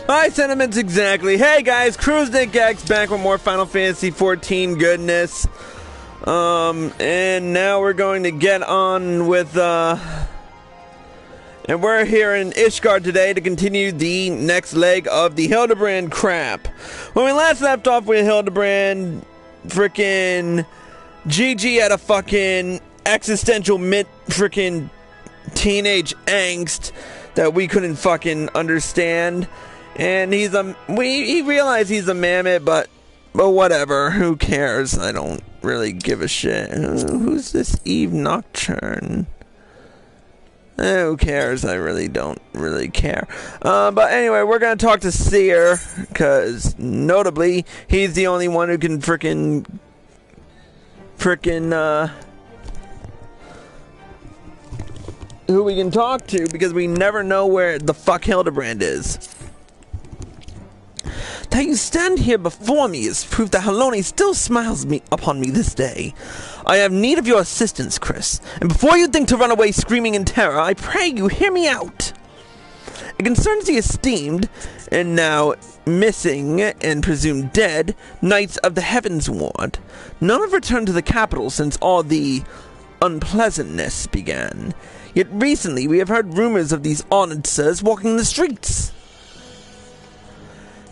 My sentiments exactly. Hey guys, Nick X back with more Final Fantasy XIV goodness. And now we're going to get on with, and we're here in Ishgard today to continue the next leg of the Hildebrand crap. When we last left off with Hildebrand, frickin' Gigi had a fucking existential frickin' teenage angst that we couldn't fucking understand. And he realized he's a mammoth, but whatever, who cares? I don't really give a shit. Who's this Eve Nocturne? Who cares? I really don't really care. But anyway, we're gonna talk to Seer, because notably, he's the only one who can frickin' who we can talk to, because we never know where the fuck Hildebrand is. That you stand here before me is proof that Halone still smiles upon me this day. I have need of your assistance, Chris, and before you think to run away screaming in terror, I pray you hear me out. It concerns the esteemed, and now missing, and presumed dead, knights of the Heavensward. None have returned to the capital since all the unpleasantness began. Yet recently we have heard rumors of these honored sirs walking the streets.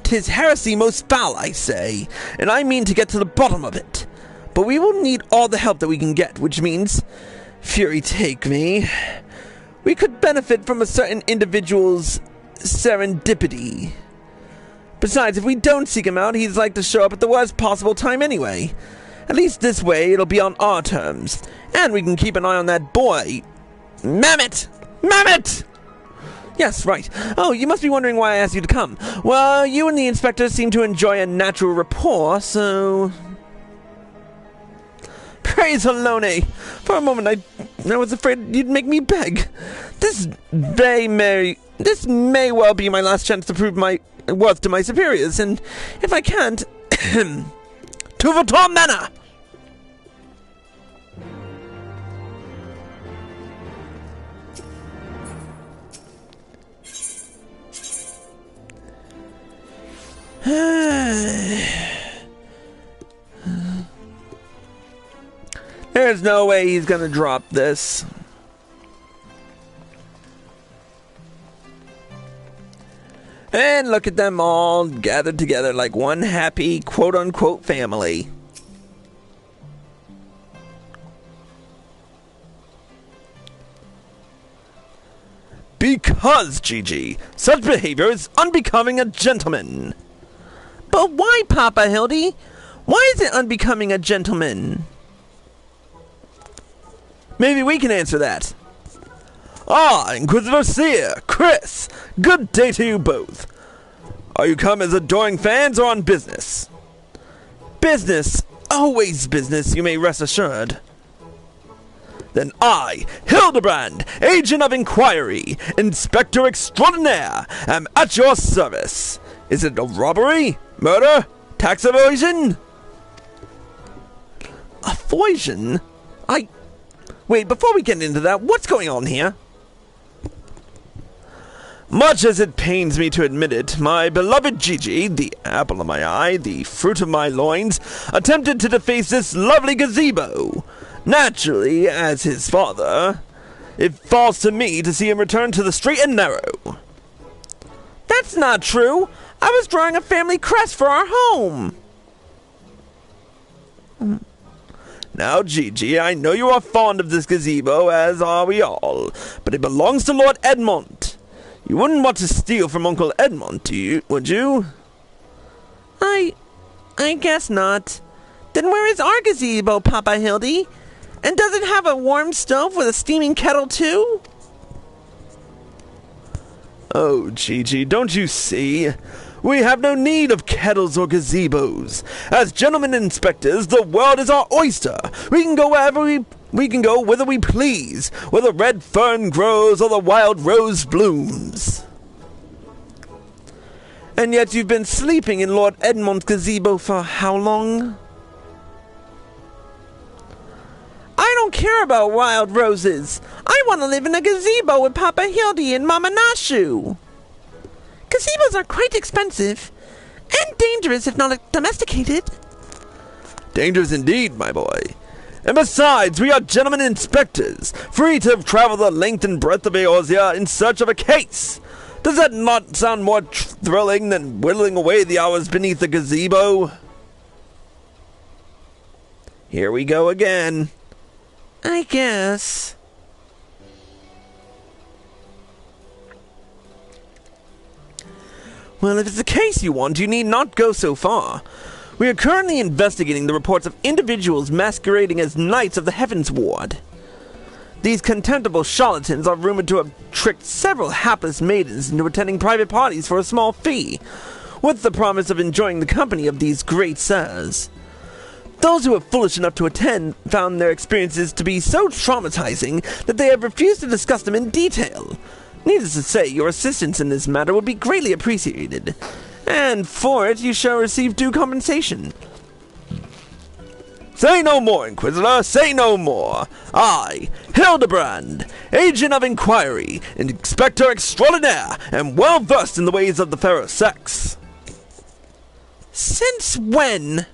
'Tis heresy most foul, I say, and I mean to get to the bottom of it. But we will need all the help that we can get, which means, fury take me, we could benefit from a certain individual's serendipity. Besides, if we don't seek him out, he's like to show up at the worst possible time anyway. At least this way, it'll be on our terms, and we can keep an eye on that boy. Mammoth! Mammoth! Yes, right. Oh, you must be wondering why I asked you to come. Well, you and the inspector seem to enjoy a natural rapport, so... Praise Halone! For a moment, I was afraid you'd make me beg. This may well be my last chance to prove my worth to my superiors, and if I can't... to Votor Manor! There's no way he's gonna drop this. And look at them all gathered together like one happy quote-unquote family. Because, Gigi, such behavior is unbecoming a gentleman. But why, Papa Hildy? Why is it unbecoming a gentleman? Maybe we can answer that. Ah, Inquisitor Seer, Chris, good day to you both. Are you come as adoring fans or on business? Business, always business, you may rest assured. Then I, Hildebrand, Agent of Inquiry, Inspector Extraordinaire, am at your service. Is it a robbery? Murder? Tax evasion? Evasion? Wait, before we get into that, what's going on here? Much as it pains me to admit it, my beloved Gigi, the apple of my eye, the fruit of my loins, attempted to deface this lovely gazebo. Naturally, as his father, it falls to me to see him return to the straight and narrow. That's not true. I was drawing a family crest for our home. Now, Gigi, I know you are fond of this gazebo, as are we all, but it belongs to Lord Edmond. You wouldn't want to steal from Uncle Edmond, would you? I guess not. Then where is our gazebo, Papa Hildy? And does it have a warm stove with a steaming kettle, too? Oh, Gigi, don't you see? We have no need of kettles or gazebos. As gentlemen inspectors, the world is our oyster. We can go wherever we can go whither we please, where the red fern grows or the wild rose blooms. And yet you've been sleeping in Lord Edmond's gazebo for how long? I don't care about wild roses. I want to live in a gazebo with Papa Hildy and Mama Nashu. Gazebos are quite expensive, and dangerous if not domesticated. Dangerous indeed, my boy. And besides, we are gentlemen inspectors, free to travel the length and breadth of Eorzea in search of a case. Does that not sound more thrilling than whittling away the hours beneath the gazebo? Here we go again. I guess. Well, if it's the case you want, you need not go so far. We are currently investigating the reports of individuals masquerading as knights of the Heavensward. These contemptible charlatans are rumored to have tricked several hapless maidens into attending private parties for a small fee, with the promise of enjoying the company of these great sirs. Those who were foolish enough to attend found their experiences to be so traumatizing that they have refused to discuss them in detail. Needless to say, your assistance in this matter would be greatly appreciated, and for it you shall receive due compensation. Say no more, Inquisitor, say no more. I, Hildebrand, agent of inquiry, inspector extraordinaire, am well versed in the ways of the fairer sex. Since when?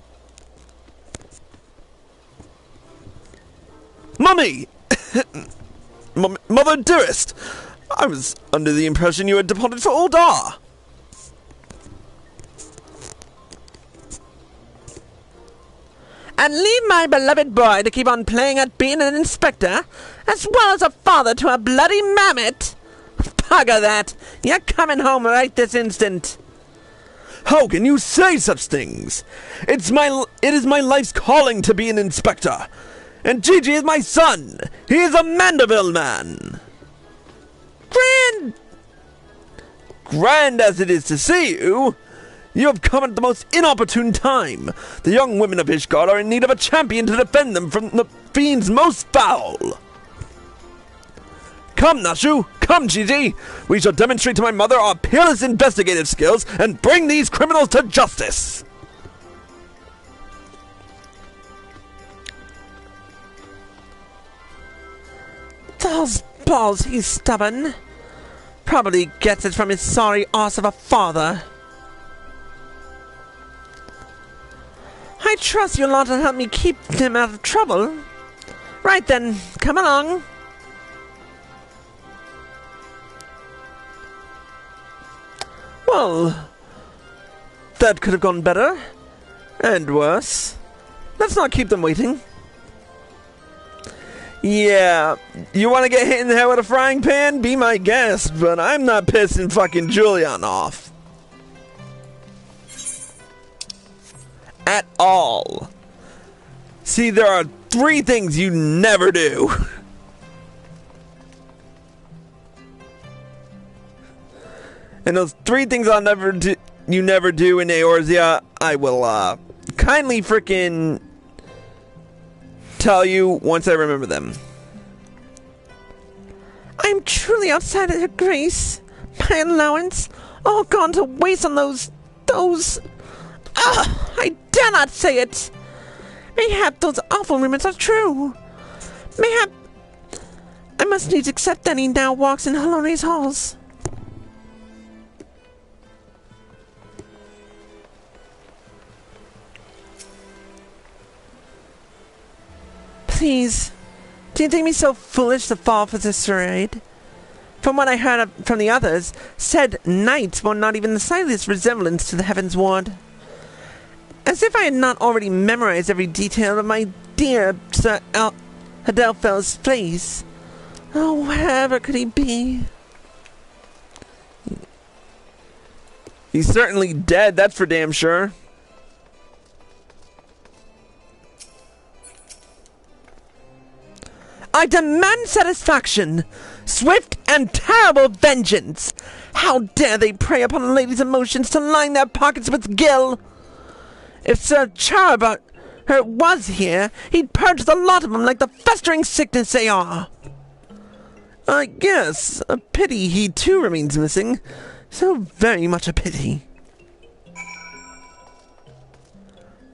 Mummy! Mother dearest! I was under the impression you had departed for Uldar. And leave my beloved boy to keep on playing at being an inspector, as well as a father to a bloody mammoth? Bugger that! You're coming home right this instant. How can you say such things? It is my life's calling to be an inspector. And Gigi is my son. He is a Mandeville man. Grand as it is to see you, you have come at the most inopportune time. The young women of Ishgard are in need of a champion to defend them from the fiends most foul. Come, Nashu, come, Gigi. We shall demonstrate to my mother our peerless investigative skills and bring these criminals to justice. Those balls, he's stubborn. Probably gets it from his sorry arse of a father. I trust you'll not help me keep him out of trouble. Right then, come along. Well, that could have gone better. And worse. Let's not keep them waiting. Yeah, you want to get hit in the head with a frying pan? Be my guest, but I'm not pissing fucking Julian off. At all. See, there are 3 things you never do. And those 3 things I'll never do, you never do in Eorzea, I will, kindly frickin' tell you once I remember them. I'm truly outside of her grace. My allowance, all gone to waste on those... I dare not say it. Mayhap those awful rumors are true. Mayhap... I must needs accept that he now walks in Halone's halls. Please, do you think me so foolish to fall for this charade? From what I heard from the others, said knights bore not even the slightest resemblance to the Heavensward. As if I had not already memorized every detail of my dear Sir Hadelfel's face. Oh, wherever could he be? He's certainly dead, that's for damn sure. I demand satisfaction! Swift and terrible vengeance! How dare they prey upon a lady's emotions to line their pockets with gil? If Sir Charabert was here, he'd purge the lot of them like the festering sickness they are. I guess, a pity he too remains missing. So very much a pity.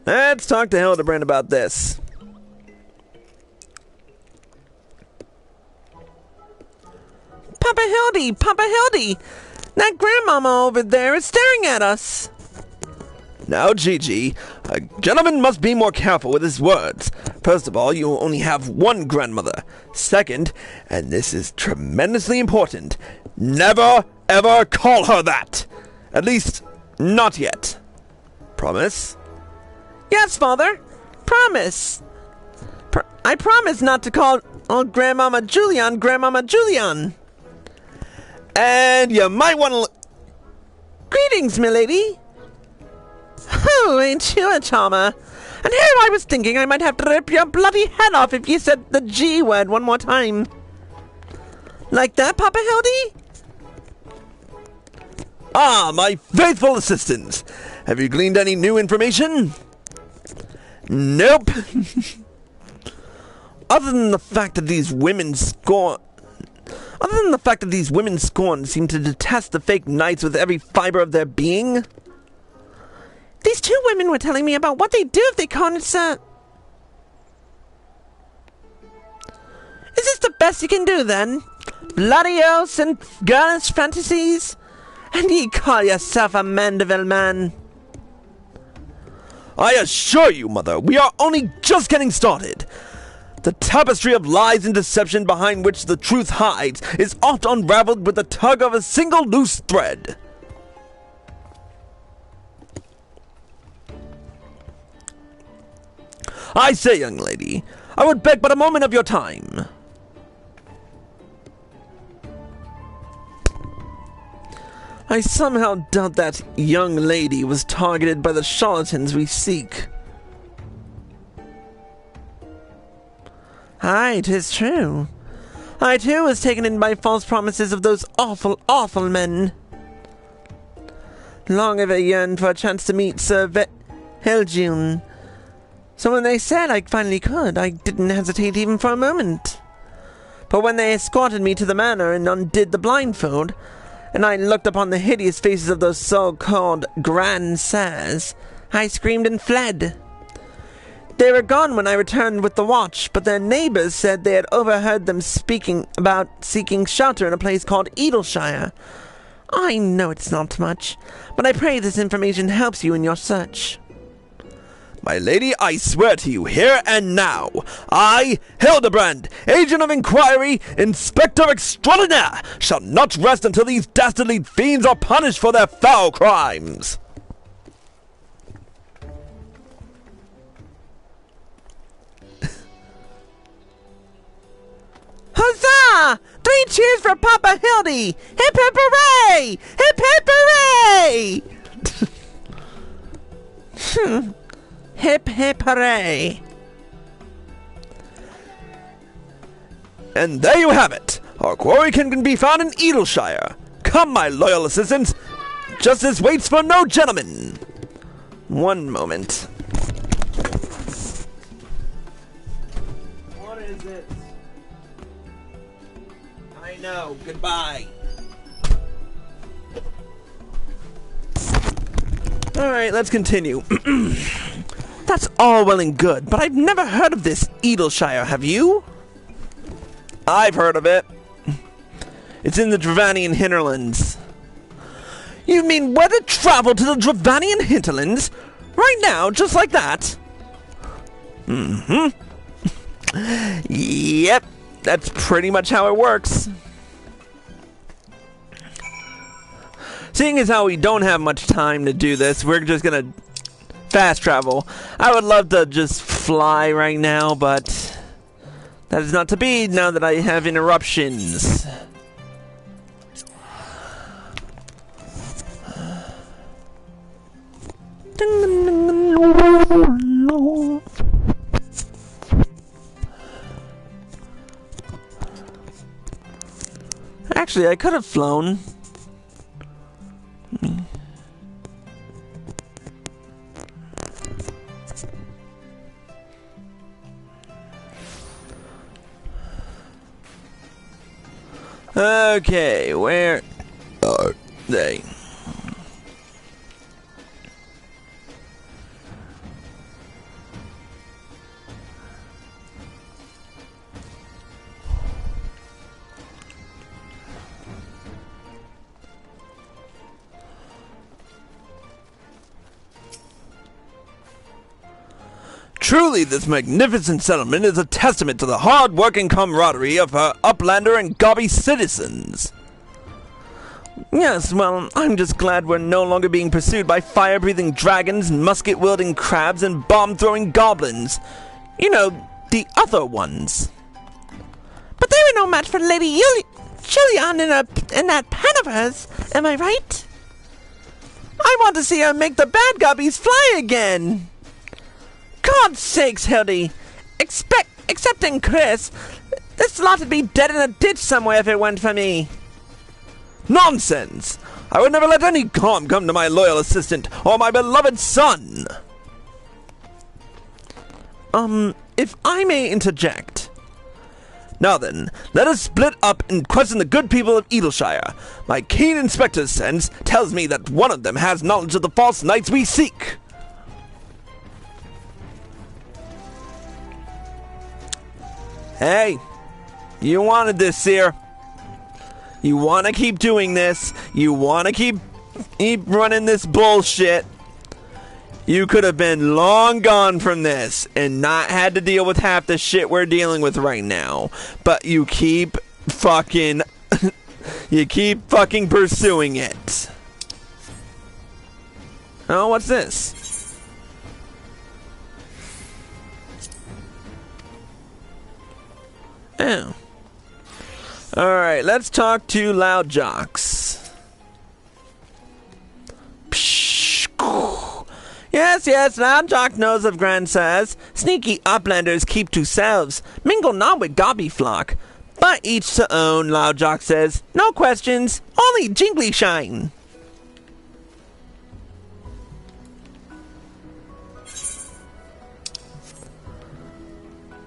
Let's talk to Hildebrand about this. Papa Hildy! Papa Hildy! That grandmama over there is staring at us. Now, Gigi, a gentleman must be more careful with his words. First of all, you only have one grandmother. Second, and this is tremendously important, never, ever call her that. At least, not yet. Promise? Yes, Father. Promise. I promise not to call Grandmama Julian Grandmama Julian. And you might want to... Greetings, milady. Oh, ain't you a charmer? And here I was thinking I might have to rip your bloody head off if you said the G word one more time. Like that, Papa Hildy? Ah, my faithful assistants. Have you gleaned any new information? Nope. Other than the fact that these women scorn seem to detest the fake knights with every fiber of their being. These two women were telling me about what they do if they can't, Is this the best you can do, then? Bloody oaths and girlish fantasies? And ye call yourself a Mandeville man? I assure you, Mother, we are only just getting started. The tapestry of lies and deception behind which the truth hides is oft unraveled with the tug of a single loose thread. I say, young lady, I would beg but a moment of your time. I somehow doubt that young lady was targeted by the charlatans we seek. Aye, 'tis true. I too was taken in by false promises of those awful, awful men. Long have I yearned for a chance to meet Sir Helgiun. So when they said I finally could, I didn't hesitate even for a moment. But when they escorted me to the manor and undid the blindfold, and I looked upon the hideous faces of those so-called grand sirs, I screamed and fled. They were gone when I returned with the watch, but their neighbors said they had overheard them speaking about seeking shelter in a place called Edelshire. I know it's not much, but I pray this information helps you in your search. My lady, I swear to you here and now, I, Hildebrand, agent of inquiry, inspector extraordinaire, shall not rest until these dastardly fiends are punished for their foul crimes. Huzzah! 3 cheers for Papa Hildy! Hip hip hooray! Hip hip hooray! Hip hip hooray! And there you have it. Our quarry can be found in Edelshire. Come, my loyal assistants. Justice waits for no gentleman. One moment. What is it? I know. Goodbye. Alright, let's continue. That's all well and good, but I've never heard of this Edelshire, have you? I've heard of it. It's in the Dravanian hinterlands. You mean we're to travel to the Dravanian hinterlands? Right now, just like that? Mm-hmm. Yep, that's pretty much how it works. Seeing as how we don't have much time to do this, we're just gonna fast travel. I would love to just fly right now, but that is not to be now that I have interruptions. Actually, I could have flown. Okay, where are they? Truly, this magnificent settlement is a testament to the hard-working camaraderie of her Uplander and Gobby citizens. Yes, well, I'm just glad we're no longer being pursued by fire-breathing dragons, musket-wielding crabs, and bomb-throwing goblins. You know, the other ones. But they were no match for Lady Julian in that pen of hers, am I right? I want to see her make the bad gobbies fly again! God's sakes, Hildy! Excepting Chris, this lot would be dead in a ditch somewhere if it weren't for me. Nonsense! I would never let any harm come to my loyal assistant or my beloved son! If I may interject. Now then, let us split up and question the good people of Edelshire. My keen inspector's sense tells me that one of them has knowledge of the false knights we seek. Hey, you wanted this, Seer. You want to keep doing this. You want to keep running this bullshit. You could have been long gone from this and not had to deal with half the shit we're dealing with right now. But you keep fucking... you keep fucking pursuing it. Oh, what's this? Oh. Alright, let's talk to Loud Jocks. Yes, Loud Jock knows of Grand Sirs. Sneaky uplanders keep to selves. Mingle not with Gobby flock. But each to own, Loud Jock says. No questions, only jingly shine.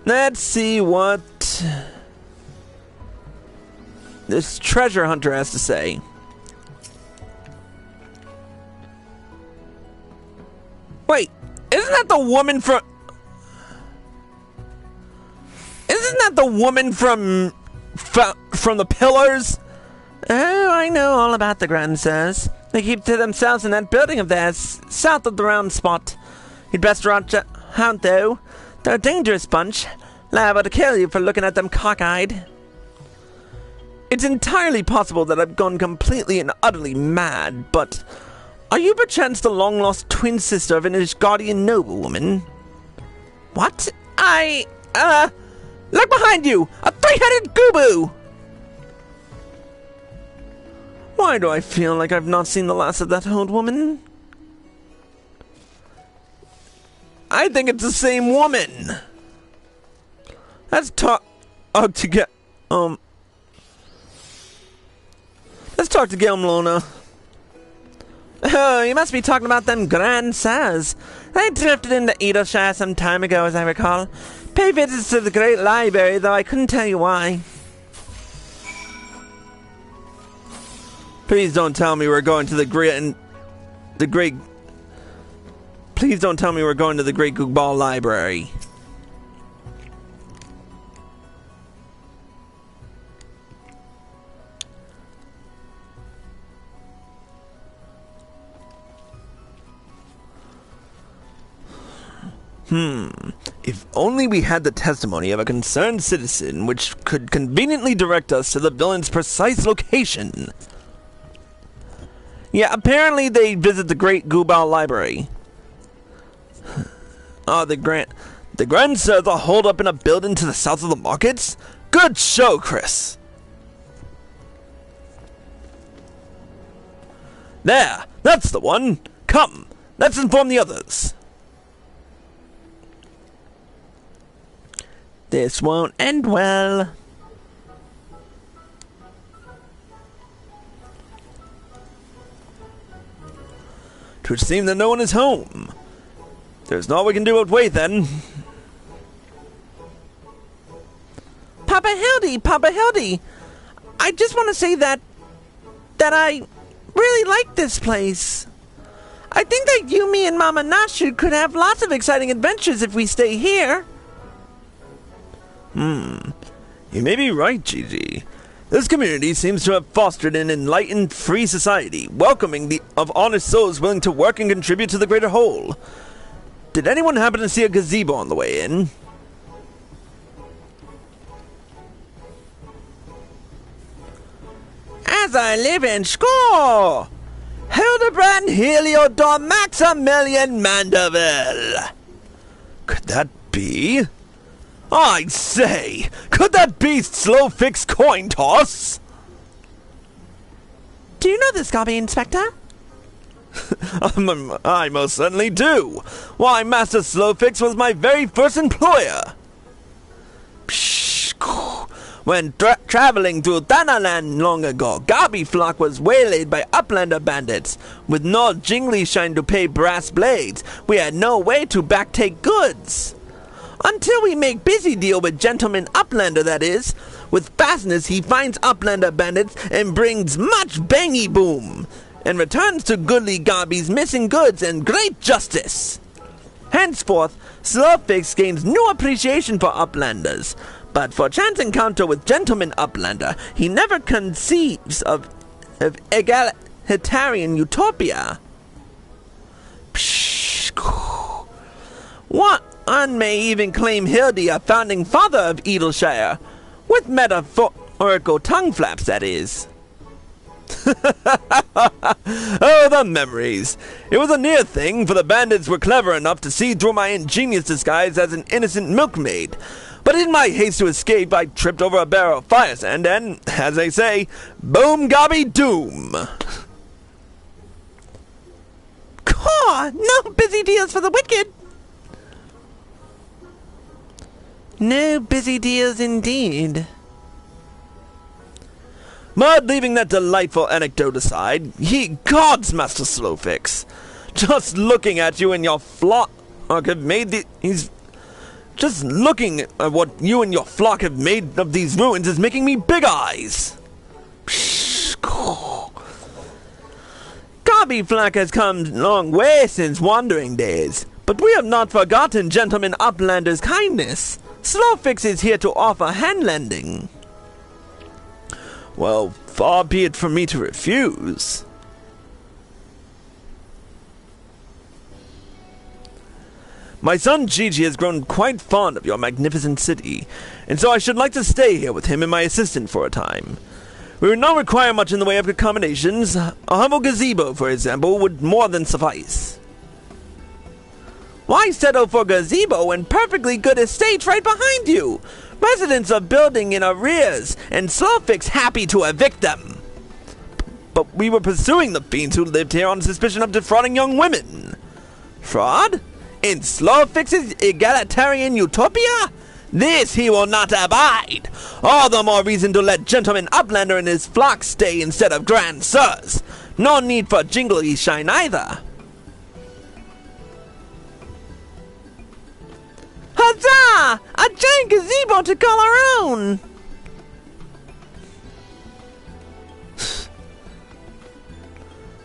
Let's see what this treasure hunter has to say. Wait, isn't that the woman from... Isn't that the woman from the Pillars? Oh, I know all about the Grand Sirs. They keep to themselves in that building of theirs, south of the round spot. You'd best watch out, though. They're a dangerous bunch, liable to kill you for looking at them cockeyed. It's entirely possible that I've gone completely and utterly mad, but... Are you perchance the long-lost twin sister of an Ishgardian noblewoman? What? Look behind you! A three-headed gooboo! Why do I feel like I've not seen the last of that old woman? I think it's the same woman! Let's talk to Gelmlona. Oh, you must be talking about them Grand Sirs. They drifted into Edelshire some time ago, as I recall. Pay visits to the Great Library, though I couldn't tell you why. Please don't tell me we're going to the Great... Please don't tell me we're going to the Great Googball Library. If only we had the testimony of a concerned citizen which could conveniently direct us to the villain's precise location. Yeah, apparently they visit the Great Goobal Library. Oh, the Grand Sirs are holed up in a building to the south of the markets? Good show, Chris! There! That's the one! Come, let's inform the others! This won't end well. Twould seem that no one is home. There's naught we can do but wait, then. Papa Hildy! I just want to say that I really like this place. I think that you, me, and Mama Nashu could have lots of exciting adventures if we stay here. You may be right, Gigi. This community seems to have fostered an enlightened, free society, welcoming of honest souls willing to work and contribute to the greater whole. Did anyone happen to see a gazebo on the way in? As I live in school! Hildebrand Heliodor Maximilian Mandeville! Could that be? I say, could that be Slowfix Coin Toss? Do you know this, Gobby Inspector? I most certainly do. Why, Master Slowfix was my very first employer. When traveling through Thanaland long ago, Gobby Flock was waylaid by Uplander bandits. With no jingly shine to pay brass blades, we had no way to backtake goods. Until we make busy deal with Gentleman Uplander, that is. With fastness, he finds Uplander bandits and brings much bangy boom, and returns to Goodly Gobby's missing goods and great justice. Henceforth, Slowfix gains new appreciation for Uplanders, but for chance encounter with Gentleman Uplander, he never conceives of egalitarian utopia. One may even claim Hildy a founding father of Edelshire, with metaphorical tongue flaps, that is. Oh, the memories. It was a near thing, for the bandits were clever enough to see through my ingenious disguise as an innocent milkmaid. But in my haste to escape, I tripped over a barrel of fire sand and, as they say, boom gobby doom. Caw! No busy deals for the wicked! No busy deals indeed. But leaving that delightful anecdote aside, ye gods, Master Slowfix! Just looking at you and your flock have made just looking at what you and your flock have made of these ruins is making me big eyes! Gobby Flock has come a long way since wandering days, but we have not forgotten Gentleman Uplander's kindness. Slowfix is here to offer hand-lending. Well, far be it from me to refuse. My son Gigi has grown quite fond of your magnificent city, and so I should like to stay here with him and my assistant for a time. We would not require much in the way of accommodations. A humble gazebo, for example, would more than suffice. Why settle for gazebo when perfectly good estates right behind you? Residents are building in arrears, and Slowfix happy to evict them. But we were pursuing the fiends who lived here on suspicion of defrauding young women. Fraud? In Slowfix's egalitarian utopia? This he will not abide. All the more reason to let Gentleman Uplander and his flock stay instead of Grand Sirs. No need for jingly shine either. Huzzah! A giant gazebo to call our own!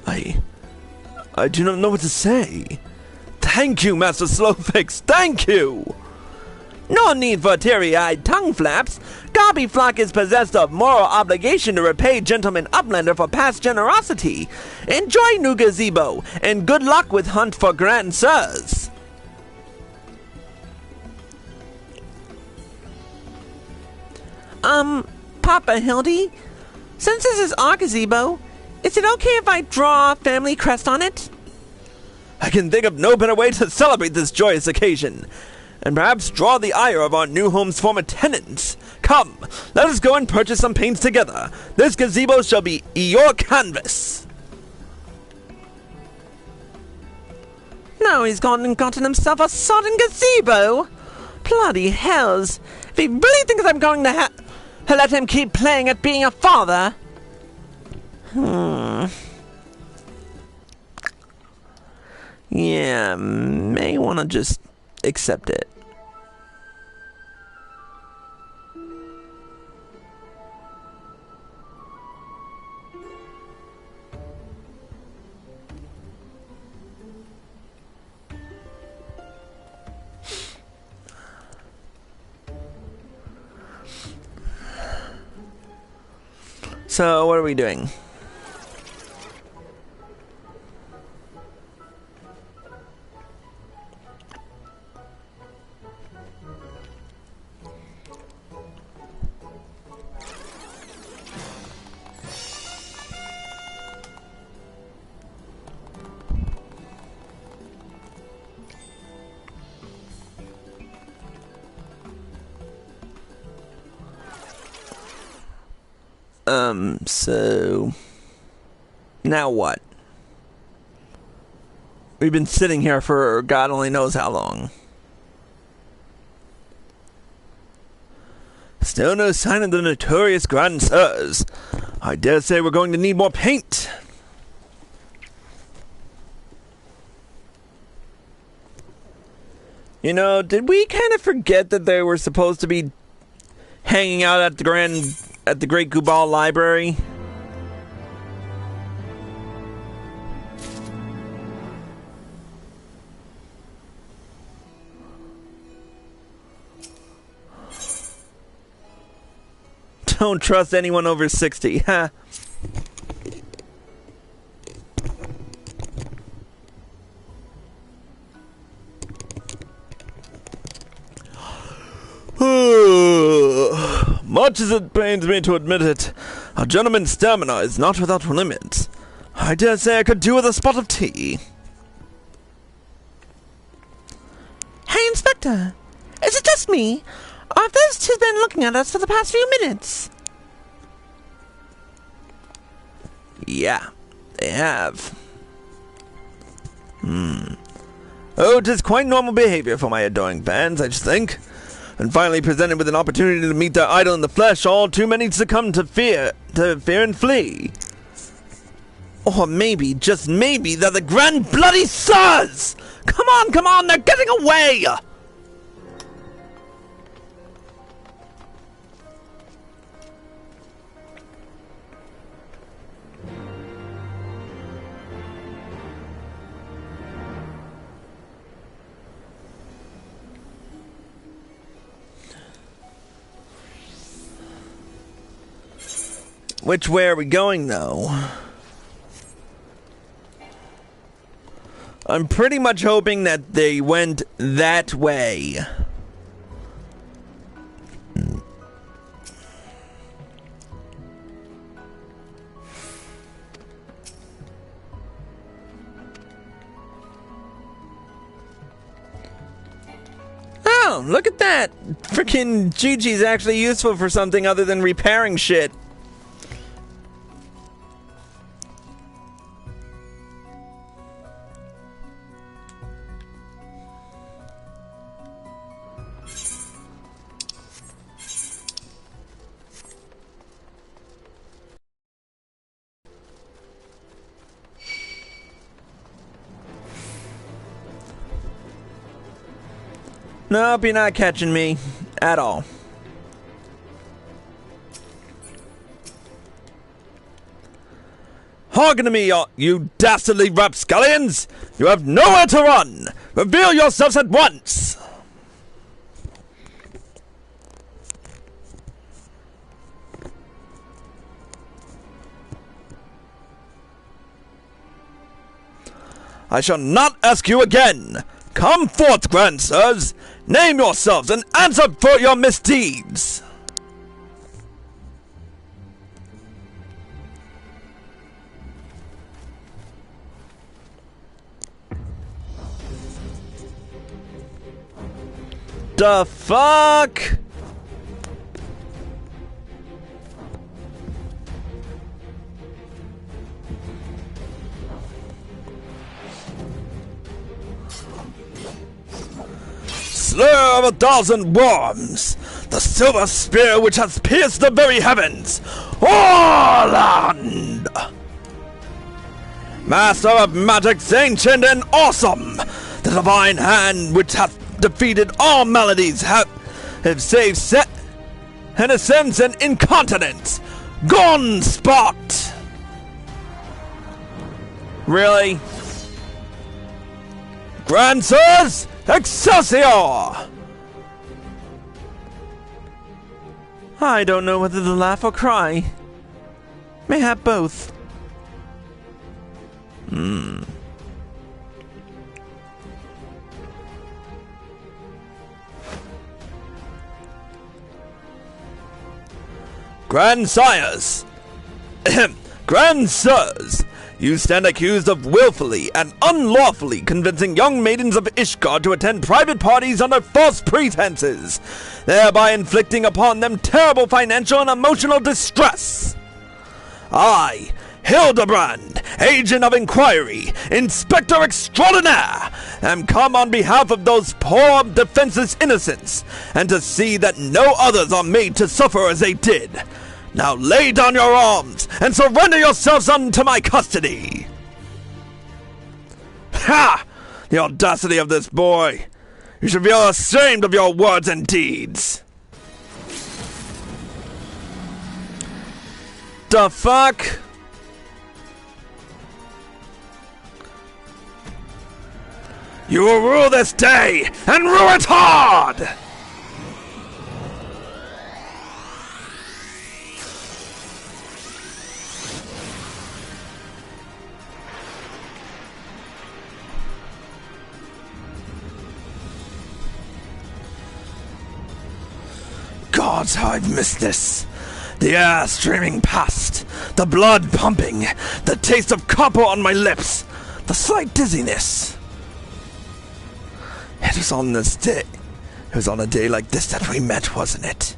I do not know what to say. Thank you, Master Slowfix, thank you! No need for teary-eyed tongue flaps. Gobby Flock is possessed of moral obligation to repay Gentleman Uplander for past generosity. Enjoy new gazebo, and good luck with hunt for Grand Sirs. Papa Hildy, since this is our gazebo, is it okay if I draw a family crest on it? I can think of no better way to celebrate this joyous occasion, and perhaps draw the ire of our new home's former tenants. Come, let us go and purchase some paints together. This gazebo shall be your canvas. Now he's gone and gotten himself a sodden gazebo. Bloody hells. If he really thinks I'm going to let him keep playing at being a father. Yeah, may want to just accept it. So, what are we doing? So... Now what? We've been sitting here for God only knows how long. Still no sign of the notorious Grand Sirs. I dare say we're going to need more paint. You know, did we kind of forget that they were supposed to be hanging out at the Great Gubal Library? Don't trust anyone over 60, huh? Much as it pains me to admit it, a gentleman's stamina is not without limits. I dare say I could do with a spot of tea. Hey, Inspector! Is it just me? Or have those two been looking at us for the past few minutes? Yeah, they have. Oh, 'tis quite normal behavior for my adoring fans, I just think. And finally presented with an opportunity to meet their idol in the flesh, all too many succumb to fear and flee. Or maybe, just maybe, they're the Grand Bloody Sirs! Come on, they're getting away! Which way are we going, though? I'm pretty much hoping that they went that way. Oh, look at that! Frickin' Gigi's actually useful for something other than repairing shit. Nope, you're not catching me. At all. Hearken to me, you dastardly rapscallions! You have nowhere to run! Reveal yourselves at once! I shall not ask you again! Come forth, Grand Sirs! Name yourselves and answer for your misdeeds! The fuck? Slayer of 1,000 worms! The silver spear which has pierced the very heavens! Orland! Master of magics ancient and awesome! The divine hand which hath defeated all maladies have saved innocence and incontinence! Gone spot! Really? Grand Sirs, Excelsior! I don't know whether to laugh or cry. Mayhap both. Grand Sires! Grand Sirs! You stand accused of willfully and unlawfully convincing young maidens of Ishgard to attend private parties under false pretenses, thereby inflicting upon them terrible financial and emotional distress. I, Hildebrand, Agent of Inquiry, Inspector Extraordinaire, am come on behalf of those poor defenseless innocents, and to see that no others are made to suffer as they did. Now lay down your arms, and surrender yourselves unto my custody. Ha! The audacity of this boy! You should feel ashamed of your words and deeds! The fuck? You will rule this day, and rule it hard! God, how I've missed this. The air streaming past, the blood pumping, the taste of copper on my lips, the slight dizziness. It was on this day. It was on a day like this that we met, wasn't it?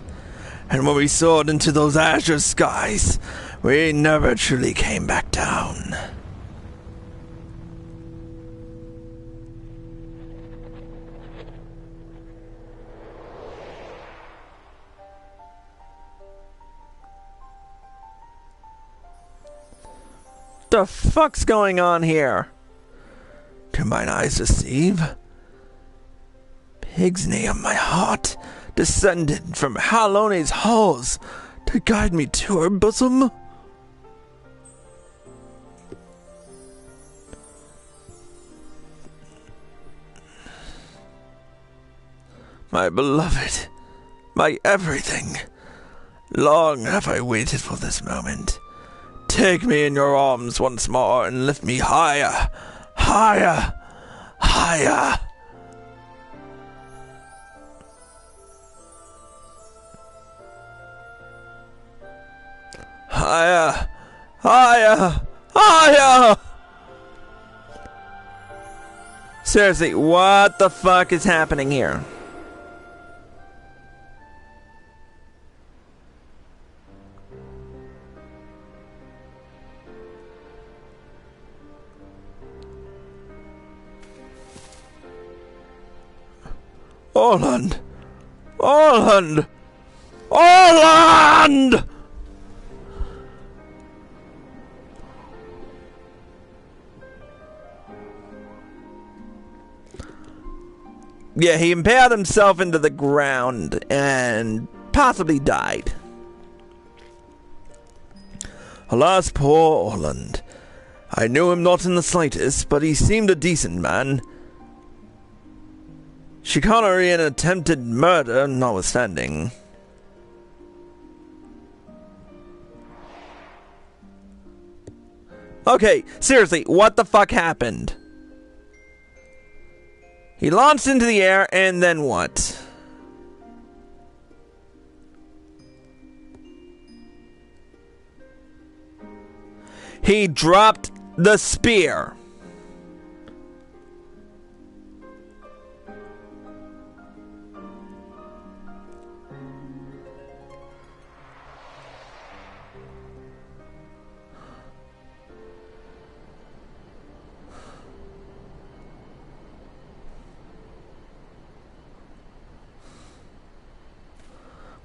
And when we soared into those azure skies, we never truly came back down. The fuck's going on here? Do mine eyes deceive? Pig's knee of my heart descended from Halone's halls to guide me to her bosom. My beloved, my everything, long have I waited for this moment. Take me in your arms once more and lift me higher, higher, higher. Higher, higher, higher! Seriously, what the fuck is happening here? Orland! Orland! Orland! Yeah, he impaled himself into the ground and possibly died. Alas, poor Orland. I knew him not in the slightest, but he seemed a decent man. Chicanery and attempted murder notwithstanding. Okay, seriously, what the fuck happened? He launched into the air, and then what? He dropped the spear.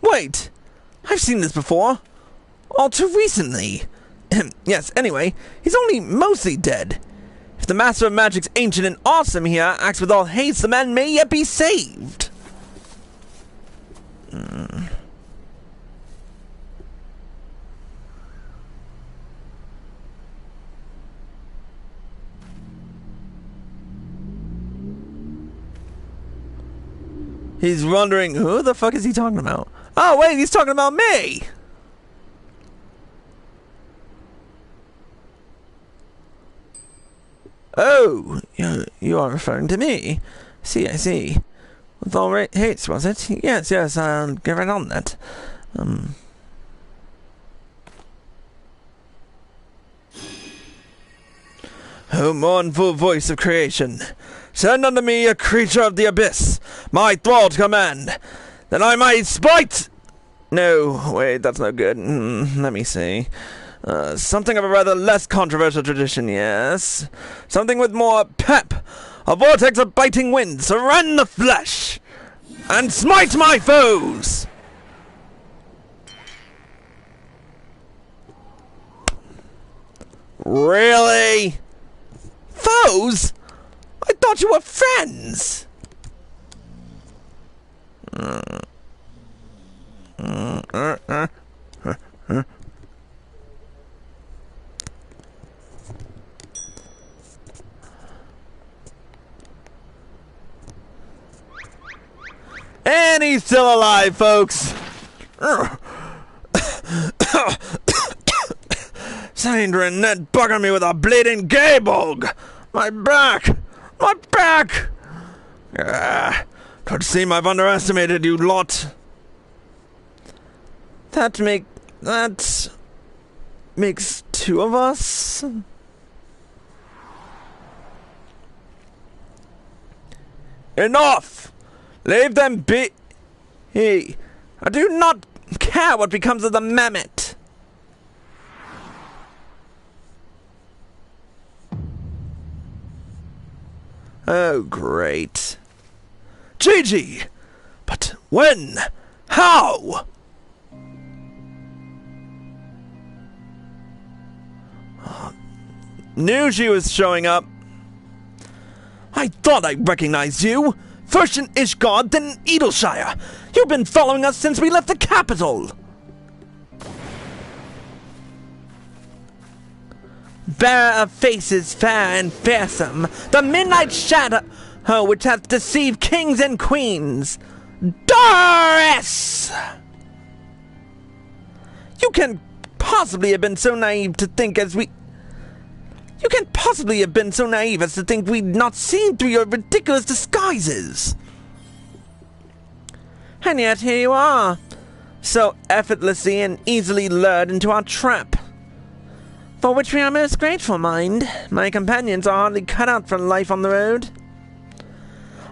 Wait, I've seen this before. All too recently. Yes, anyway, he's only mostly dead. If the Master of Magic's ancient and awesome here acts with all haste, the man may yet be saved. He's wondering, who the fuck is he talking about? Oh, wait, he's talking about me! Oh, you are referring to me. I see. With all right hates, was it? Yes, I'll get right on that. O mournful voice of creation, send unto me a creature of the abyss, my thrall to command, that I might spite... No, wait, that's no good. Let me see. Something of a rather less controversial tradition, yes. Something with more pep. A vortex of biting winds to rend the flesh and smite my foes! Really? Foes? I thought you were friends! And he's still alive, folks! Sandra and Ned bugging me with a bleeding gaybog! My back! My back! Could seem I've underestimated you lot. That makes two of us? Enough! Leave them be. Hey, I do not care what becomes of the mammoth. Oh, great. Gigi! But when? How? Knew she was showing up. I thought I recognized you. First in Ishgard, then in Edelshire. You've been following us since we left the capital. Fair of faces, fair and fearsome, the midnight shadow which hath deceived kings and queens. Doris! You can possibly have been so naive to think as we... You can't possibly have been so naive as to think we'd not seen through your ridiculous disguises. And yet here you are, so effortlessly and easily lured into our trap. For which we are most grateful, mind. My companions are hardly cut out for life on the road.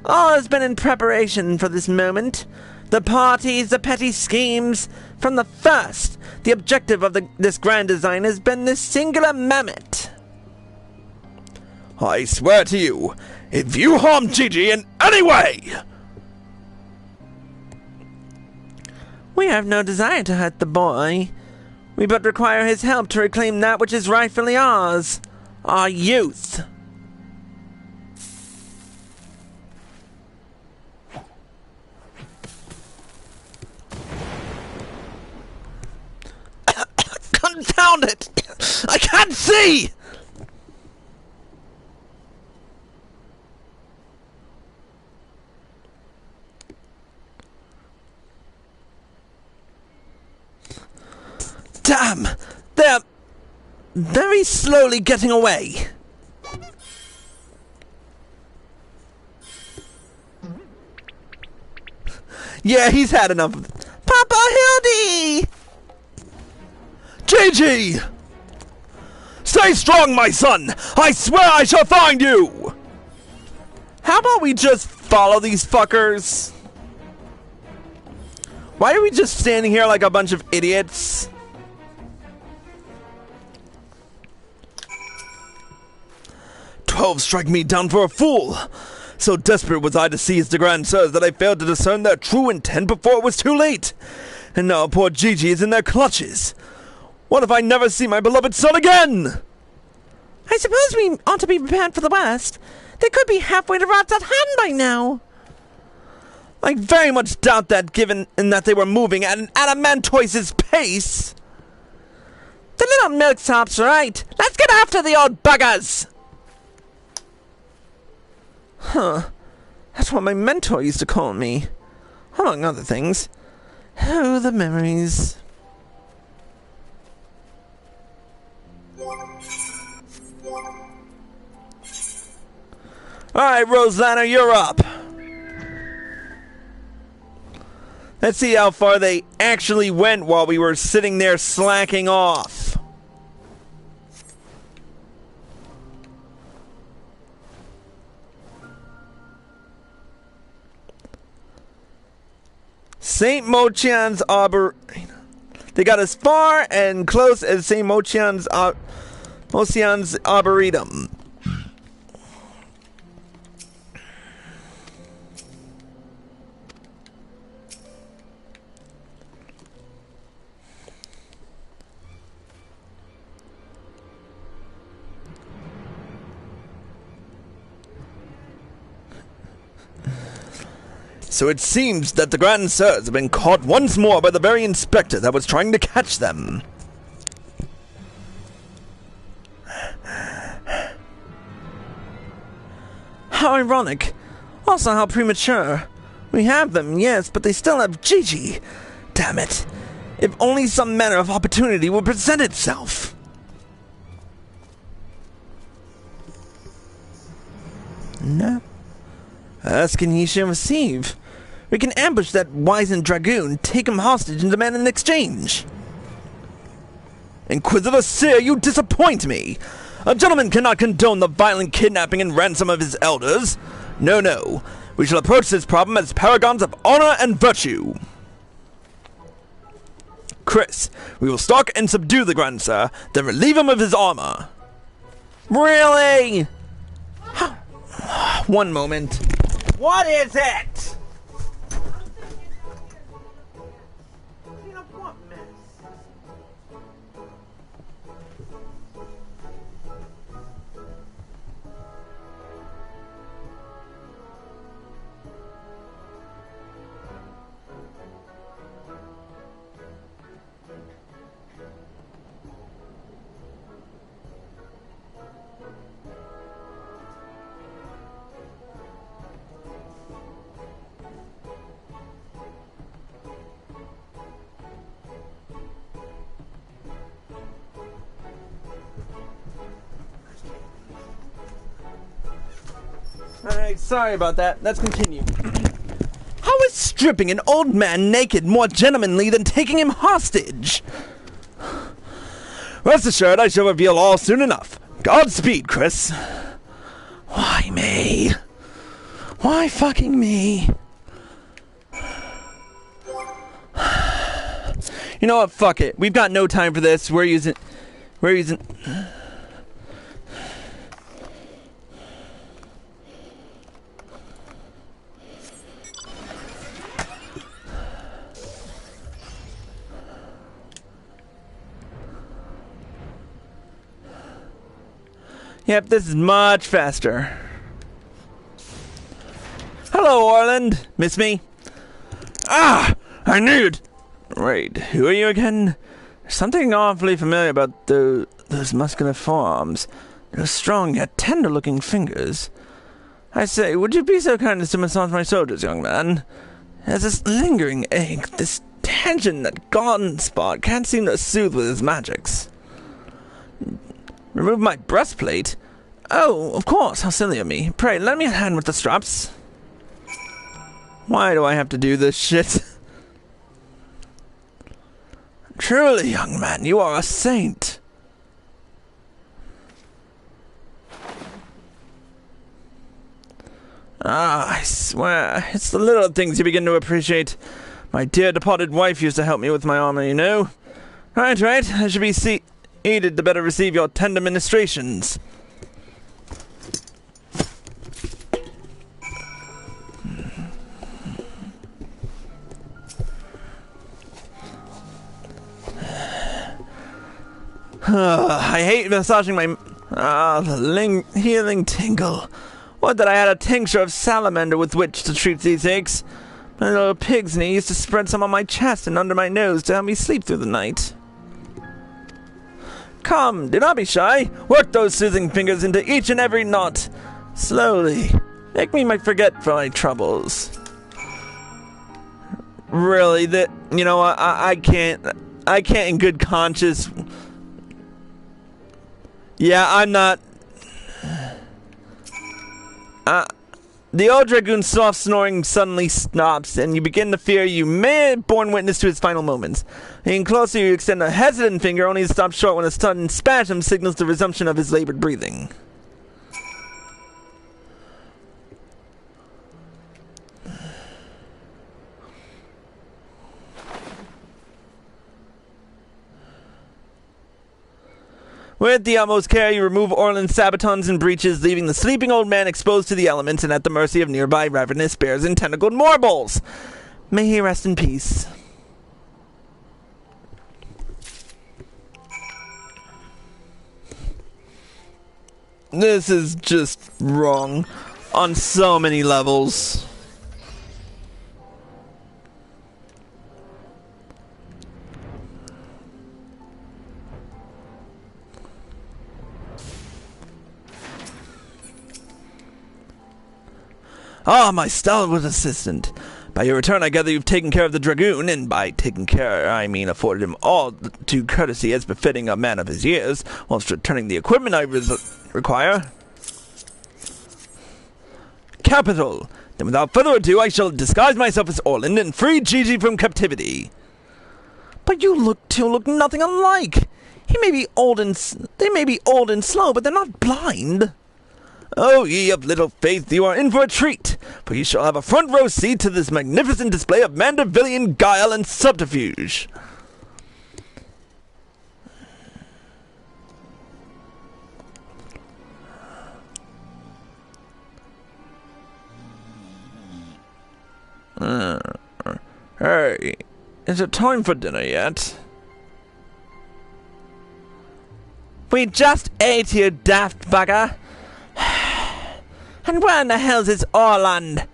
All has been in preparation for this moment. The parties, the petty schemes. From the first, the objective of this grand design has been this singular mammoth. I swear to you, if you harm Gigi in any way... We have no desire to hurt the boy. We but require his help to reclaim that which is rightfully ours. Our youth. Confound it! I can't see! Damn! They're very slowly getting away. Yeah, he's had enough of it. Papa Hildy! Gigi! Stay strong, my son! I swear I shall find you! How about we just follow these fuckers? Why are we just standing here like a bunch of idiots? 12 strike me down for a fool. So desperate was I to seize the Grand Sirs that I failed to discern their true intent before it was too late. And now poor Gigi is in their clutches. What if I never see my beloved son again? I suppose we ought to be prepared for the worst. They could be halfway to Rat's at hand by now. I very much doubt that, given in that they were moving at an adamantoise's pace. The little milksop's right. Let's get after the old buggers. Huh. That's what my mentor used to call me. Among other things. Oh, the memories. Alright, Rosanna, you're up. Let's see how far they actually went while we were sitting there slacking off. St. Mocian's Arboretum. They got as far and close as St. Ocean's Arboretum. So it seems that the Grand Sirs have been caught once more by the very inspector that was trying to catch them. How ironic. Also how premature. We have them, yes, but they still have Gigi. Damn it. If only some manner of opportunity would present itself. No. Ask and ye shall receive. We can ambush that wizened dragoon, take him hostage, and demand an exchange. Inquisitor Seer, you disappoint me! A gentleman cannot condone the violent kidnapping and ransom of his elders. No, no. We shall approach this problem as paragons of honor and virtue. Chris, we will stalk and subdue the Grand Sir, then relieve him of his armor. Really? One moment. What is it? Alright, sorry about that. Let's continue. How is stripping an old man naked more gentlemanly than taking him hostage? Rest assured, I shall reveal all soon enough. Godspeed, Chris. Why me? Why fucking me? You know what? Fuck it. We've got no time for this. We're using... Yep, this is much faster. Hello, Orland. Miss me? Ah! I knew it! Wait, who are you again? There's something awfully familiar about those muscular forearms. Those strong yet tender-looking fingers. I say, would you be so kind as to massage my shoulders, young man? There's this lingering ache, this tension that Godspot can't seem to soothe with his magics. Remove my breastplate? Oh, of course, how silly of me. Pray, lend me a hand with the straps. Why do I have to do this shit? Truly, young man, you are a saint. Ah, I swear, it's the little things you begin to appreciate. My dear departed wife used to help me with my armor, you know. Right, I should be aided to better receive your tender ministrations. I hate massaging my... the healing tingle. Would that I had a tincture of salamander with which to treat these aches. My little pig's knee used to spread some on my chest and under my nose to help me sleep through the night. Come, do not be shy. Work those soothing fingers into each and every knot. Slowly. Make me forget my troubles. Really, you know, I can't in good conscience... Yeah, I'm not... The old dragoon's soft snoring suddenly stops, and you begin to fear you may have borne witness to his final moments. Leaning closer, you extend a hesitant finger, only to stop short when a sudden spasm signals the resumption of his labored breathing. With the utmost care, you remove Orland's sabatons and breaches, leaving the sleeping old man exposed to the elements and at the mercy of nearby ravenous bears and tentacled morbles. May he rest in peace. This is just wrong on so many levels. Ah, my stalwart assistant. By your return, I gather you've taken care of the dragoon, and by taking care, I mean afforded him all due courtesy as befitting a man of his years, whilst returning the equipment I require. Capital! Then without further ado, I shall disguise myself as Orland and free Gigi from captivity. But you two look nothing alike. They may be old and slow, but they're not blind. Oh, ye of little faith, you are in for a treat, for you shall have a front row seat to this magnificent display of Mandevillian guile and subterfuge. Hey, is it time for dinner yet? We just ate, you daft bugger. And where in the hell's is Orland?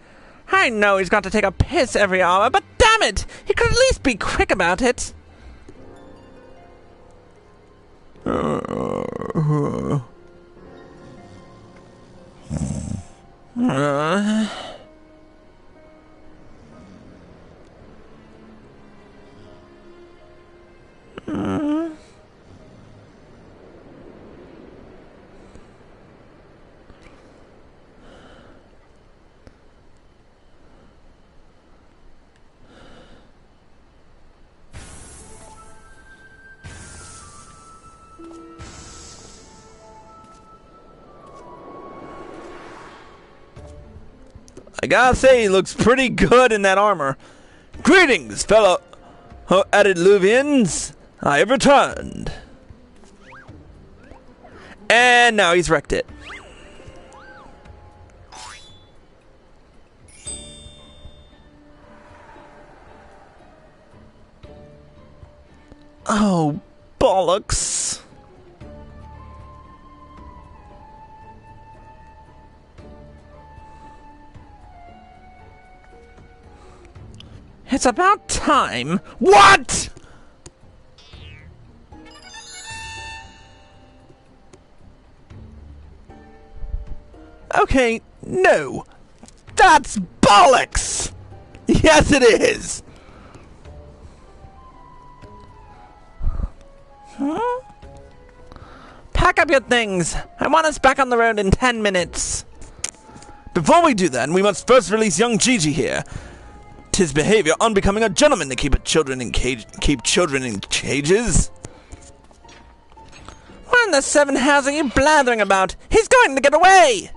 I know he's got to take a piss every hour, but damn it! He could at least be quick about it. I gotta say, he looks pretty good in that armor. Greetings, fellow Antediluvians. I have returned. And now he's wrecked it. Oh, bollocks. It's about time. What? Okay, no. That's bollocks! Yes, it is! Huh? Pack up your things. I want us back on the road in 10 minutes. Before we do that, we must first release young Gigi here. 'Tis behavior unbecoming a gentleman to keep children in cages. What in the seven hells are you blathering about? He's going to get away!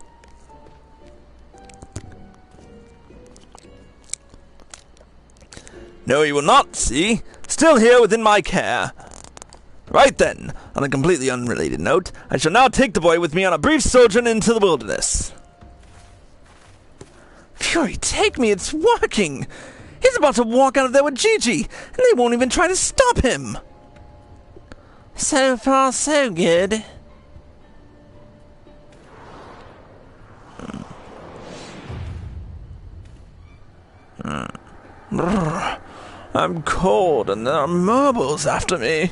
No, he will not, see? Still here within my care. Right then, on a completely unrelated note, I shall now take the boy with me on a brief sojourn into the wilderness. Fury, take me, it's working! He's about to walk out of there with Gigi, and they won't even try to stop him! So far, so good. I'm cold, and there are marbles after me.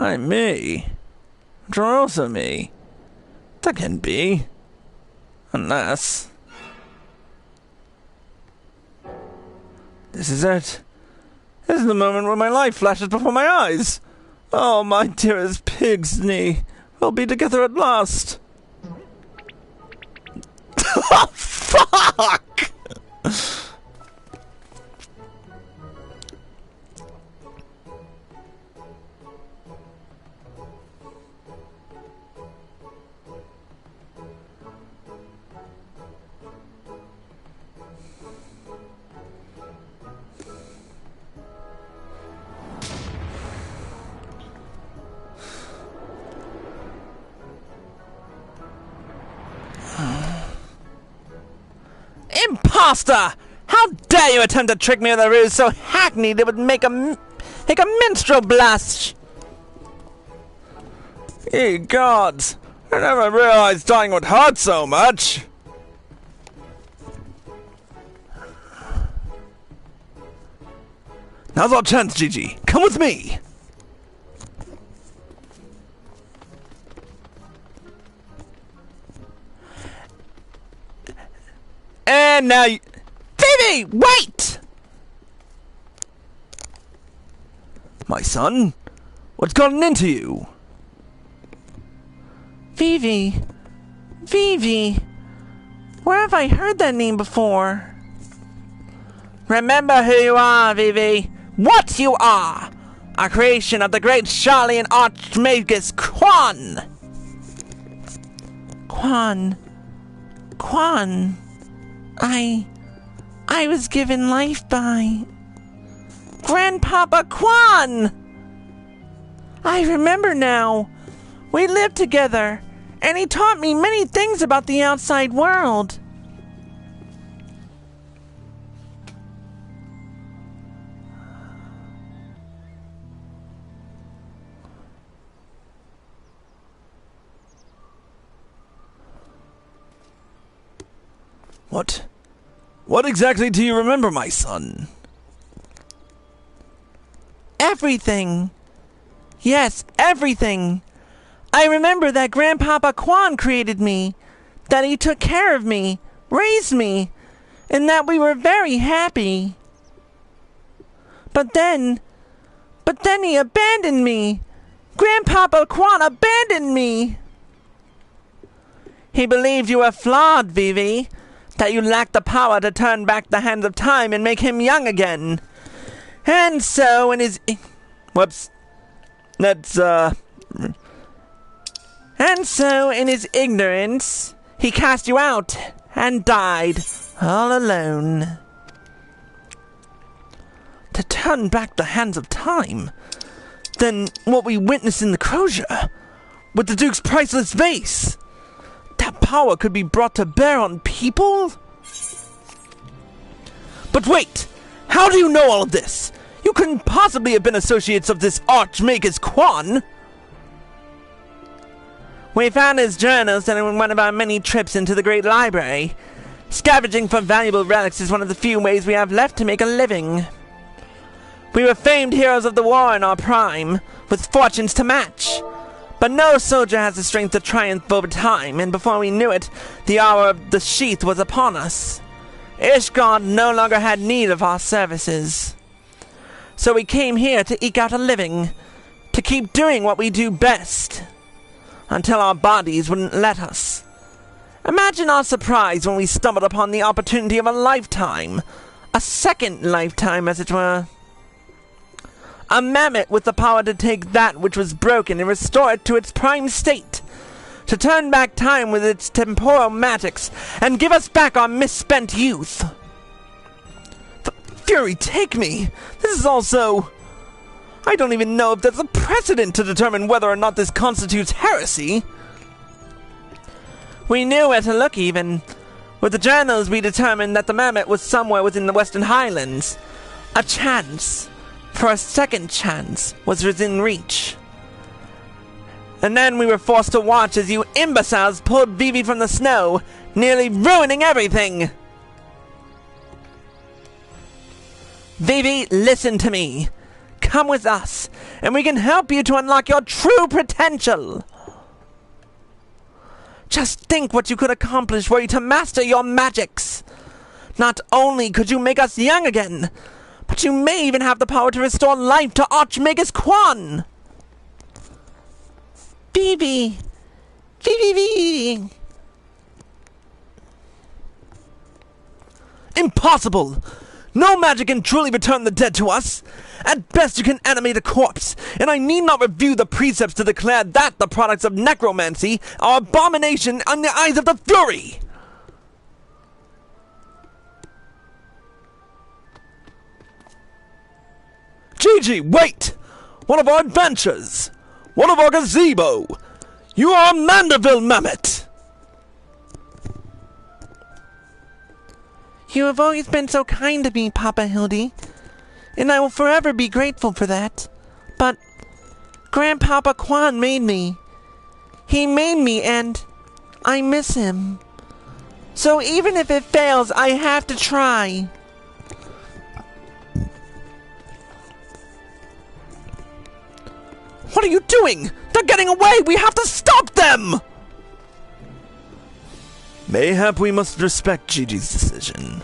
I'm me. But you're also me. That can be. Unless... This is it. This is the moment where my life flashes before my eyes. Oh, my dearest Pigsney. We'll be together at last. Oh, fuck! Imposter! How dare you attempt to trick me with a ruse so hackneyed it would make a minstrel blush! Ye gods! I never realized dying would hurt so much! Now's our chance, Gigi. Come with me! And now you... Vivi, wait! My son? What's gotten into you? Vivi. Vivi. Where have I heard that name before? Remember who you are, Vivi. What you are! A creation of the great Charlatan Archmagus Quan! Quan. I was given life by Grandpapa Quan! I remember now. We lived together, and he taught me many things about the outside world. What exactly do you remember, my son? Everything. Yes, everything. I remember that Grandpapa Quan created me, that he took care of me, raised me, and that we were very happy. But then he abandoned me. Grandpapa Quan abandoned me. He believed you were flawed, Vivi. That you lacked the power to turn back the hands of time and make him young again. And so in his... Whoops. That's, And so in his ignorance, he cast you out and died all alone. To turn back the hands of time? Then what we witnessed in the Crozier, with the Duke's priceless vase, that power could be brought to bear on people? But wait! How do you know all of this? You couldn't possibly have been associates of this Archmagus Quan! We found his journals during one of our many trips into the Great Library. Scavenging for valuable relics is one of the few ways we have left to make a living. We were famed heroes of the war in our prime, with fortunes to match. But no soldier has the strength to triumph over time, and before we knew it, the hour of the sheath was upon us. Ishgard no longer had need of our services. So we came here to eke out a living, to keep doing what we do best, until our bodies wouldn't let us. Imagine our surprise when we stumbled upon the opportunity of a lifetime, a second lifetime as it were. A mammoth with the power to take that which was broken and restore it to its prime state. To turn back time with its temporal magics and give us back our misspent youth. Fury, take me! This is all so... I don't even know if there's a precedent to determine whether or not this constitutes heresy. We knew where to look even. With the journals we determined that the mammoth was somewhere within the Western Highlands. A chance... for a second chance was within reach. And then we were forced to watch as you imbeciles pulled Vivi from the snow, nearly ruining everything! Vivi, listen to me. Come with us, and we can help you to unlock your true potential. Just think what you could accomplish were you to master your magics. Not only could you make us young again, but you may even have the power to restore life to Archmagus Quan! Phoebe. Phoebe. Impossible! No magic can truly return the dead to us. At best you can animate a corpse, and I need not review the precepts to declare that the products of necromancy are abomination in the eyes of the Fury! Gigi, wait! One of our adventures! One of our gazebo! You are a Mandeville Mammoth! You have always been so kind to me, Papa Hildy, and I will forever be grateful for that. But Grandpapa Quan made me. He made me, and I miss him. So even if it fails, I have to try. What are you doing? They're getting away! We have to stop them! Mayhap we must respect Gigi's decision.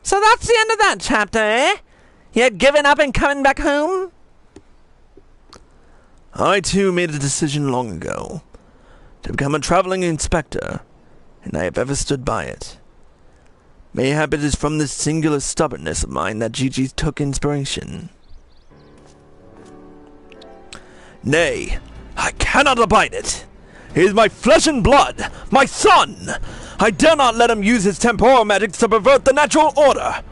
So that's the end of that chapter, eh? You're giving up and coming back home? I too made a decision long ago to become a traveling inspector, and I have ever stood by it. Mayhap it is from this singular stubbornness of mine that Gigi took inspiration. Nay, I cannot abide it. He is my flesh and blood, my son! I dare not let him use his temporal magics to pervert the natural order.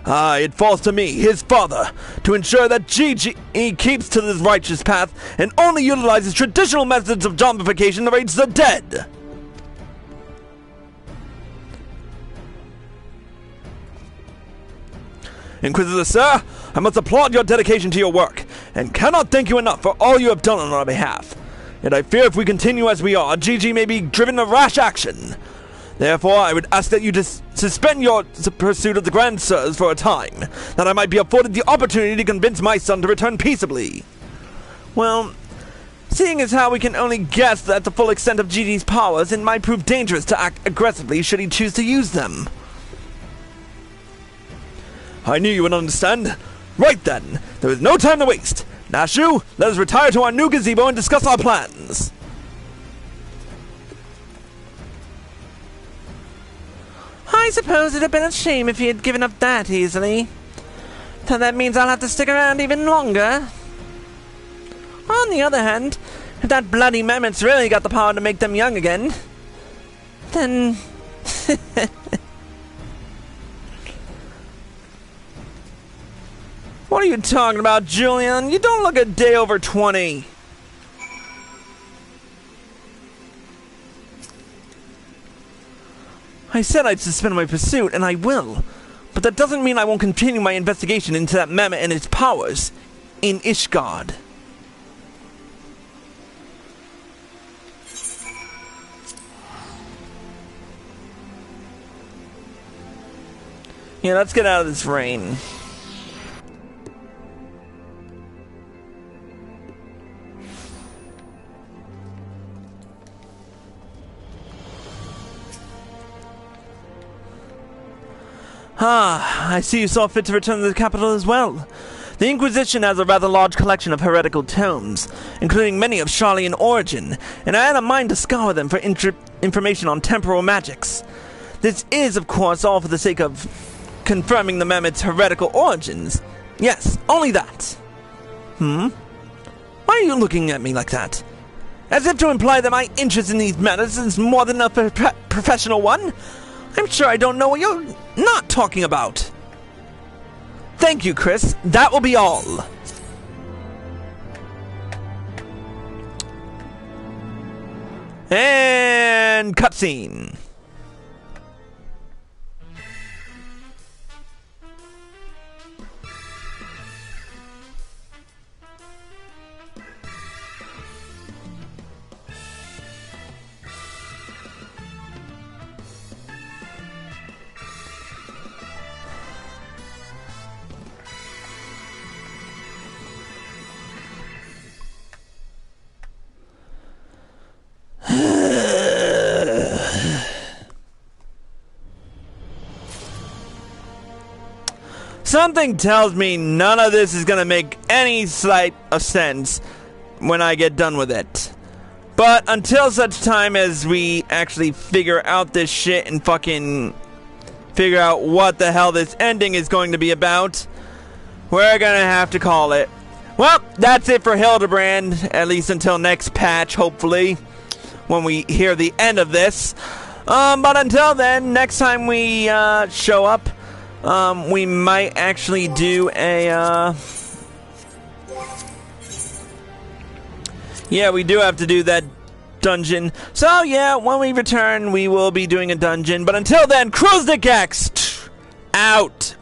It falls to me, his father, to ensure that Gigi keeps to this righteous path and only utilizes traditional methods of zombification to raise the dead. Inquisitor Sir, I must applaud your dedication to your work, and cannot thank you enough for all you have done on our behalf. Yet I fear if we continue as we are, Gigi may be driven to rash action. Therefore, I would ask that you suspend your pursuit of the Grand Sirs for a time, that I might be afforded the opportunity to convince my son to return peaceably. Well, seeing as how we can only guess at the full extent of Gigi's powers, it might prove dangerous to act aggressively should he choose to use them. I knew you would understand. Right then, there is no time to waste. Nashu, let us retire to our new gazebo and discuss our plans. I suppose it'd have been a shame if he had given up that easily. So that means I'll have to stick around even longer. On the other hand, if that bloody mammoth's really got the power to make them young again, then... What are you talking about, Julian? You don't look a day over 20. I said I'd suspend my pursuit, and I will. But that doesn't mean I won't continue my investigation into that mammoth and its powers in Ishgard. Yeah, let's get out of this rain. I see you saw fit to return to the capital as well. The Inquisition has a rather large collection of heretical tomes, including many of Charlian origin, and I had a mind to scour them for information on temporal magics. This is, of course, all for the sake of confirming the mammoth's heretical origins. Yes, only that. Why are you looking at me like that? As if to imply that my interest in these matters is more than a professional one? I'm sure I don't know what you're not talking about. Thank you, Chris. That will be all. And cutscene. Something tells me none of this is gonna make any slight of sense when I get done with it. But until such time as we actually figure out this shit and fucking figure out what the hell this ending is going to be about, we're gonna have to call it. Well, that's it for Hildebrand, at least until next patch, hopefully, when we hear the end of this. But until then, next time we show up, we might actually do a, yeah, we do have to do that dungeon. So, yeah, when we return, we will be doing a dungeon. But until then, cruise the Gex! Out!